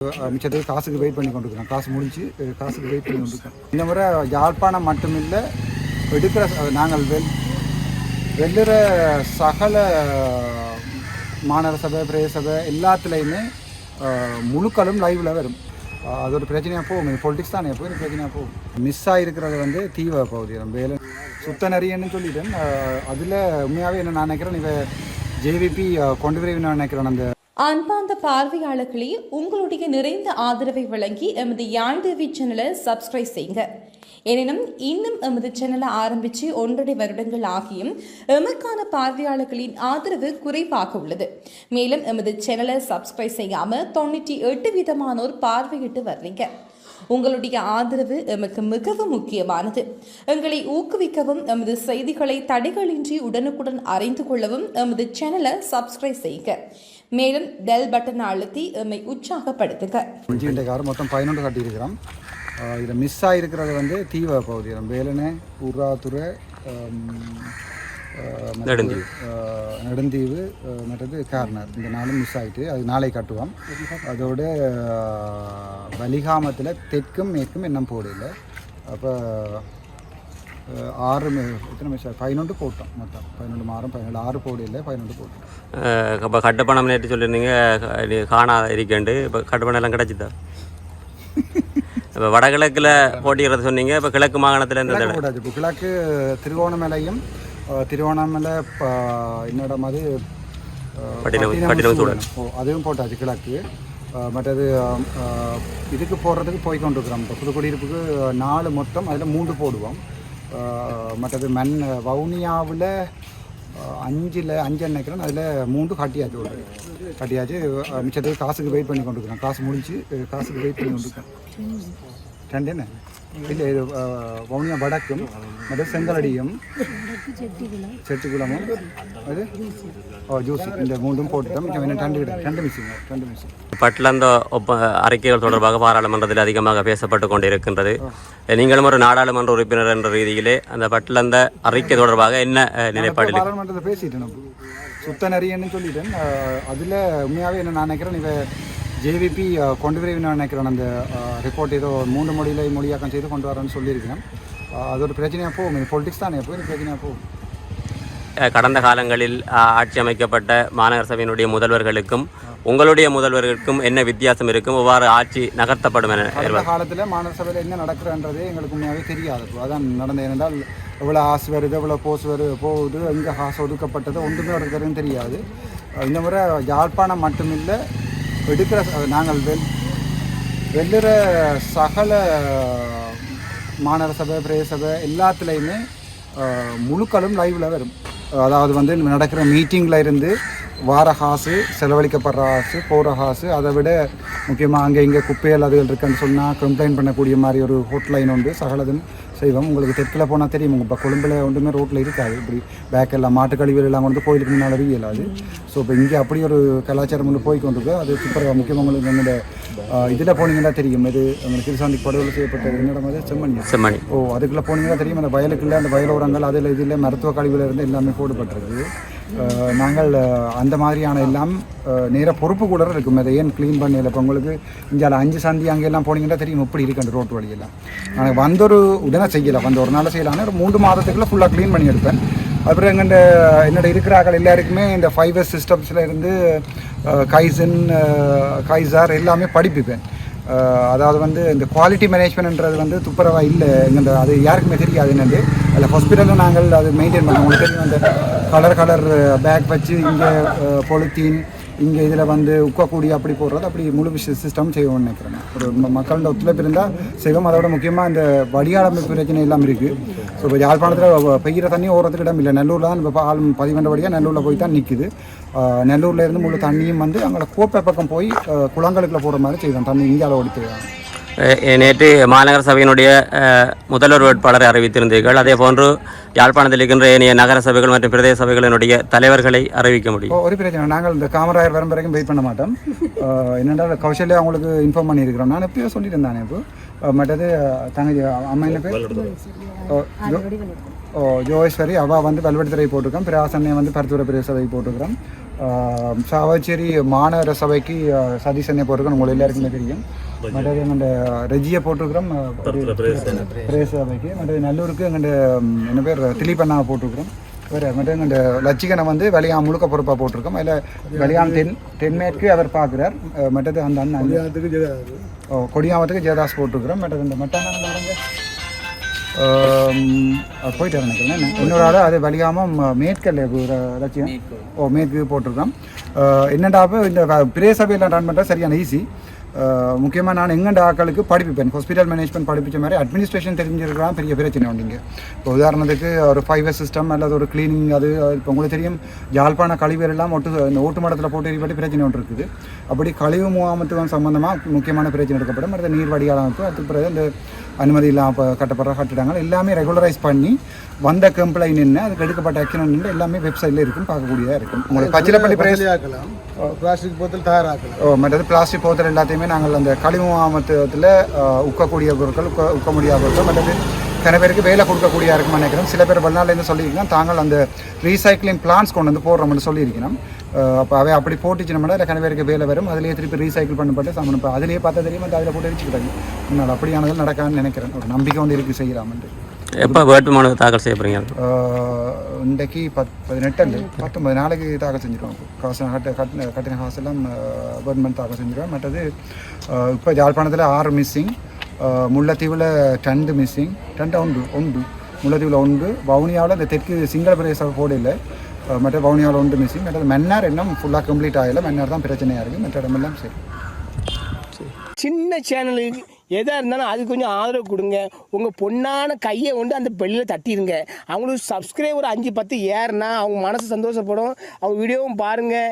மிச்சத்துக்கு காசுக்கு வெயிட் பண்ணி கொண்டிருக்கிறோம். காசு முடிஞ்சு காசுக்கு வெயிட் பண்ணி கொண்டிருக்கோம். இந்த முறை யாழ்ப்பாணம் மட்டுமில்லை, எடுக்கிற நாங்கள் வெள்ளுற சகல மாநகர சபை பிரதேச சபை எல்லாத்துலேயுமே முழுக்களும் லைவில் வரும். அது ஒரு பிரச்சனையாக போகும். பொலிட்டிக்ஸ் தானே எப்போ பிரச்சனையாக போகும். மிஸ் ஆகிருக்கிறது வந்து தீவிர பகுதி வேலை சுத்த நிறையன்னு சொல்லிட்டேன். அதில் உண்மையாகவே என்ன நான் நினைக்கிறேன், இவ ஜேவிபி கொண்டு விரைவு நான் நினைக்கிறேன். அந்த அன்பார்ந்த பார்வையாளர்களே, உங்களுடைய நிறைந்த ஆதரவை வழங்கி எமது யாழ் டிவி சேனலை சப்ஸ்கிரைப் செய்யுங்க. எனினும் இன்னும் எமது சேனலை ஆரம்பித்து 1.5 வருடங்கள் ஆகியும் எமக்கான பார்வையாளர்களின் ஆதரவு குறைவாக உள்ளது. மேலும் எமது சேனலை சப்ஸ்கிரைப் செய்யாமல் 98% பார்வையிட்டு வர்றீங்க. உங்களுடைய ஆதரவு எமக்கு மிகவும் முக்கியமானது. எங்களை ஊக்குவிக்கவும், எமது செய்திகளை தடைகளின்றி உடனுக்குடன் அறிந்து கொள்ளவும் எமது சேனலை சப்ஸ்கிரைப் செய்யுங்க. மேலும் பெல் பட்டன் அழுத்தி எம்மை உற்சாகப்படுத்துங்க. மொத்தம் 11 கட்டியிருக்கிறோம். இதில் மிஸ் ஆகிருக்கிறது வந்து தீவிர பகுதி வேலனை, உர்ராத்துறை, நெடுந்தீவு, மற்றது கார்னர். இந்த நாளும் மிஸ் ஆகிட்டு அது நாளை கட்டுவோம். அதோட வலிகாமத்தில் தெற்கும் மேற்கும் இன்னும் போடல. அப்போ 11 போட்டோம். மொத்தம் 11 மாதம் 6 போடல, 11 போட்டோம். இப்போ கட்டுப்பணம் நேற்று சொல்லியிருந்தீங்க காணாத இருக்கேண்டு. இப்போ கட்டுப்பணம் எல்லாம் கிடச்சிதா? இப்போ வடகிழக்கில் போட்டிக்கிறது சொன்னீங்க. இப்போ கிழக்கு மாகாணத்தில் இந்த போட்டாச்சு. இப்போ கிழக்கு திருவோணமலையும் திருவோணமலை என்னோட மாதிரி அதுவும் போட்டாச்சு கிழக்கு. மற்றது இதுக்கு போடுறதுக்கு போய் கொண்டிருக்கிறோம். இப்போ புதுக்குடியிருப்புக்கு 4 மொத்தம், அதில் 3 போடுவோம். மற்றது வவுனியாவில் 5 நினைக்கிறேன். அதில் 3 கட்டியாச்சு. மிச்சத்துக்கு காசுக்கு வெயிட் பண்ணி கொண்டிருக்கிறோம். காசு முடிஞ்சு காசுக்கு வெயிட் பண்ணி கொண்டிருக்கோம். 2 என்ன இல்லை, இது வவுனியா வடக்கும் மற்ற செங்கலடியும் செட்டிக்குளமும் அது ஜூஸ், இந்த 3 போட்டுட்டோம். மிச்சம் 2 மிஸ்ஸிங். பட்டிலந்த அறிக்கைகள் தொடர்பாக பாராளுமன்றத்தில் அதிகமாக பேசப்பட்டு கொண்டிருக்கின்றது. நீங்களும் ஒரு நாடாளுமன்ற உறுப்பினர் என்ற ரீதியிலே அந்த பட்டிலந்த அறிக்கை தொடர்பாக என்ன நிலைப்பாடு? பாராளுமன்றத்தில் பேசிட்டேன், சுத்த நிறையன்னு சொல்லிட்டேன். அதில் உண்மையாகவே என்ன நான் நினைக்கிறேன், இவ ஜேவிபி கொண்டு விரைவு நான் நினைக்கிறேன். அந்த ரிப்போர்ட் ஏதோ 3 மொழியாக்கம் செய்து கொண்டு வரேன்னு சொல்லியிருக்கேன். அது ஒரு பிரச்சனையாக போகும். பொலிட்டிக்ஸ் தானே எப்போ பிரச்சனையாக போகும். கடந்த காலங்களில் ஆட்சி அமைக்கப்பட்ட மாநகர சபையினுடைய முதல்வர்களுக்கும் உங்களுடைய முதல்வர்களுக்கும் என்ன வித்தியாசம் இருக்கும்? எவ்வாறு ஆட்சி நகர்த்தப்படும் என கடந்த காலத்தில் மாநகர சபையில் என்ன நடக்கிறன்றதே எங்களுக்கு உண்மையாகவே தெரியாது. அதான் நடந்தது. ஏனென்றால் எவ்வளோ ஆசு வருது, எவ்வளோ போகுது, எங்கே காசு ஒதுக்கப்பட்டது ஒன்றுமே நடக்கிறதுன்னு தெரியாது. இந்த முறை யாழ்ப்பாணம் மட்டுமில்லை, எடுக்கிற நாங்கள் வெள்ளுற சகல மாநகர சபை பிரதேச சபை எல்லாத்துலேயுமே முழுக்களும் லைவில் வரும். அதாவது வந்து நடக்கிற மீட்டிங்கில் இருந்து வார காசு, செலவழிக்கப்படுற காசு, போகிற காசு, அதை விட முக்கியமாக அங்கே இங்கே குப்பைகள் அதுகள் இருக்குன்னு சொன்னால் கம்ப்ளைண்ட் பண்ணக்கூடிய மாதிரி ஒரு ஹோட்லைன் உண்டு. சகலதும் செய்வோம். உங்களுக்கு தெற்கில் போனால் தெரியும். இப்போ கொழும்பில் ஒன்றுமே ரோட்டில் இருக்காது. இப்படி பேக் எல்லாம் மாட்டுக்கழிவுகள் எல்லாம் கொண்டு கோயிலுக்கு முன்னால் இயலாது. ஸோ இப்போ இங்கே அப்படி ஒரு கலாச்சாரம் கொண்டு போய் கொண்டிருக்கு. அது சூப்பராக முக்கியமாக உங்களுக்கு என்னோட இதில் போனீங்கன்னா தெரியும். இது உங்களுக்கு திருசாந்தி படுகொலை செய்யப்பட்டது என்னோட மாதிரி செம்மணி. அதுக்குள்ளே போனீங்கன்னா தெரியும். அந்த வயலுக்குள்ளே அந்த வயலோரங்கள் அதில் இதில் மருத்துவ கழிவுல இருந்து எல்லாமே போடப்பட்டிருக்கு. நாங்கள் அந்த மாதிரியான எல்லாம் நேராக பொறுப்பு கூட இருக்கும். அதை ஏன் க்ளீன் பண்ணல? இப்போ உங்களுக்கு இங்கே 5 சந்தி அங்கெல்லாம் போனீங்கன்னா தெரியும் எப்படி இருக்கு அந்த ரோட்டு வழியெல்லாம். நாங்கள் வந்தொரு உடனே செய்யலை, ஒரு நாள் செய்யலான்னு ஒரு 3 மாதத்துக்குள்ளே ஃபுல்லாக க்ளீன் பண்ணி எடுப்பேன். அப்புறம் என்னோட இருக்கிற ஆக்கள் எல்லாருக்குமே இந்த 5S சிஸ்டம்ஸில் இருந்து கைசார் எல்லாமே படிப்பிப்பேன். அதாவது வந்து இந்த குவாலிட்டி மேனேஜ்மெண்ட்ன்றது வந்து துப்புரவாக இல்லை எங்கள், அது யாருக்குமே தெரியாது என்னென்று. அதில் ஹாஸ்பிட்டலில் நாங்கள் அது மெயின்டைன் பண்ணோம். உங்களுக்கு தெரியும், அந்த கலர் பேக் வச்சு இங்கே பொலித்தீன், இங்கே இதில் வந்து உக்கக்கூடிய அப்படி போடுறது, அப்படி முழு சிஸ்டம் செய்வோம்னு நினைக்கிறேன். ஒரு மக்களோட ஒத்துழைப்பு இருந்தால் செய்வோம். அதோட முக்கியமாக இந்த வடிகாலமைப்பு பிரச்சனை எல்லாம் இருக்குது. ஸோ இப்போ யாழ்ப்பாணத்தில் பெய்கிற தண்ணி ஓடுறதுக்கு இடம் இல்லை. நெல்லூரில் தான் இப்போ பதிவண்டபடியாக நெல்லூரில் போய் தான் நிற்குது. நெல்லூரில் இருந்து முழு தண்ணியும் வந்து அங்கே கோப்பை பக்கம் போய் குளங்களுக்குள்ள போகிற மாதிரி செய்வோம். தண்ணி இந்தியாவில் ஓடித்து. நேற்று மாநகர சபையினுடைய முதல்வர் வேட்பாளரை அறிவித்திருந்தீர்கள். அதே போன்று யாழ்ப்பாணத்தில் இருக்கின்ற ஏனைய நகர சபைகள் மற்றும் பிரதேச சபைகளினுடைய தலைவர்களை அறிவிக்க முடியும்? ஒரு பிரச்சனை, நாங்கள் இந்த காமராயர் வரும் வரைக்கும் வெயிட் பண்ண மாட்டோம். என்னென்றால் கௌசல்யா அவங்களுக்கு இன்ஃபார்ம் பண்ணியிருக்கிறோம். நான் எப்பயோ சொல்லியிருந்தானே. இப்போ மற்றது தங்கச்சி அம்மா என்ன பேர் ஜோகேஸ்வரி, அவள் வந்து வல்வெடுத்துறை போட்டிருக்கோம். பிராசன்னை வந்து பருத்துறை பிரதேச சபை போட்டிருக்கிறோம். சாவச்சேரி மாநகர சபைக்கு சதீசனை போட்டிருக்கோம், உங்களுக்கு எல்லாருக்குமே தெரியும். மற்றது எங்கள்ட ரெஜியை போட்டிருக்கிறோம் பிரேச சபைக்கு. மற்றது நல்லூருக்கு எங்கள்ட என்ன பேர் திலீபண்ணா போட்டிருக்கிறோம். வேறு மற்ற எங்கள்ட லட்சிகனை வந்து வெளியாம் முழுக்க பொறுப்பாக போட்டிருக்கோம். அதில் வெளியாம் தென்மேற்கு அவர் பார்க்குறார். மற்றது அந்த அண்ணன் கொடியாமத்துக்கு ஜெயதாஸ் போட்டிருக்கிறோம். மற்றது இந்த மட்டாங்க போயிட்டு நினைக்கிறேன். இன்னொரு ஆள் அது வலியாமல் மேற்கல்ல லட்சியம் மேற்கு போட்டிருக்கோம். என்னடாப்போ இந்த பிரேசபையில் ரன் பண்ணுறது சரியான ஈஸி. முக்கியமாக நான் எங்கண்ட ஆக்களுக்கு படிப்பிப்பேன். ஹாஸ்பிட்டல் மேனேஜ்மெண்ட் படிப்பிச்ச மாதிரி அட்மினிஸ்ட்ரேஷன் தெரிஞ்சிருக்கலாம் பெரிய பிரச்சனை உண்டிங்க. இப்போ உதாரணத்துக்கு ஒரு 5S சிஸ்டம் அல்லது ஒரு கிளீனிங், அது இப்போ உங்களுக்கு தெரியும் யாழ்ப்பாண கழிவுகள் எல்லாம் இந்த ஓட்டு மடத்தில் போட்டு எரிப்பட்டு பிரச்சனை ஒன்று இருக்குது. அப்படி கழிவு முகாமத்துவம் சம்மந்தமாக முக்கியமான பிரச்சனை எடுக்கப்படும். அடுத்த நீர் வடிகால் அமைப்பு, அதுக்கு பிறகு இந்த அனுமதி இல்லாமல் கட்டப்படுற கட்டிடங்கள் எல்லாமே ரெகுலரைஸ் பண்ணி வந்த கம்ப்ளைண்ட் என்ன, அதுக்கு எடுக்கப்பட்ட ஆக்ஷன் என்ன எல்லாமே வெப்சைட்டில் இருக்கும், பார்க்கக்கூடியதாக இருக்கும். உங்களுக்கு பச்சிலப்பள்ளி பிரேசியாக்கலாம், பிளாஸ்டிக் போத்தல் தயாராக்கலாம். மற்றது பிளாஸ்டிக் போத்தல் எல்லாத்தையுமே நாங்கள் அந்த கழிவு முகாமத்துவத்தில் உக்கக்கூடிய பொருட்கள், உக்க முடியாத பொருட்கள், மற்றது சில பேருக்கு வேலை கொடுக்கக்கூடியா இருக்குன்னு நினைக்கிறோம். சில பேர் வெளிநாட்டிலேருந்து சொல்லியிருக்கோம் தாங்கள் அந்த ரீசைக்ளிங் பிளான்ஸ் கொண்டு வந்து போடுறோம்னு சொல்லியிருக்கணும். அப்போ அவை அப்படி போட்டுச்சுனோம்னா இல்லை கன பேருக்கு வேலை வரும், அதிலேயே திருப்பி ரீசைக்கிள் பண்ணப்பட்டு சாமன் இப்போ அதிலேயே பார்த்தா தெரியும், அந்த அதில் போட்டு வச்சுக்கிட்டாங்க. முன்னால் அப்படியானது நடக்காதுன்னு நினைக்கிறேன். ஒரு நம்பிக்கை வந்து இருக்குது செய்யலாமன்ட்டு. எப்போ வேட்புமனு தாக்கல் செய்ய போகிறீங்க? இன்றைக்கு 19 நாளைக்கு தாக்கல் செஞ்சிருவோம். காசு கட்டின காசெல்லாம் கவர்மெண்ட் தாக்கல் செஞ்சிருவோம். மற்றது இப்போ யாழ்ப்பாணத்தில் 6 மிஸ்ஸிங், முல்லைத்தீவில் 2 மிஸ்ஸிங், 2 உண்டு முல்லைத்தீவில் 1, வவுனியாவில் இந்த தெற்கு சிங்கள பிரதேச போடையில், மற்ற வவுனியாவில் 1 மிஸ்ஸிங். மற்றது மன்னார் இன்னும் ஃபுல்லாக கம்ப்ளீட் ஆகலை. மன்னார் தான் பிரச்சனையாக இருக்குது, மற்ற இடமெல்லாம் சரி. சின்ன சேனலுக்கு எதாக இருந்தாலும் அது கொஞ்சம் ஆதரவு கொடுங்க. உங்கள் பொண்ணான கையை கொண்டு அந்த பெல்லில் தட்டிடுங்க. அவங்களுக்கு சப்ஸ்கிரைபர் 5-10 ஏறுனா அவங்க மனசு சந்தோஷப்படும். அவங்க வீடியோவும் பாருங்கள்.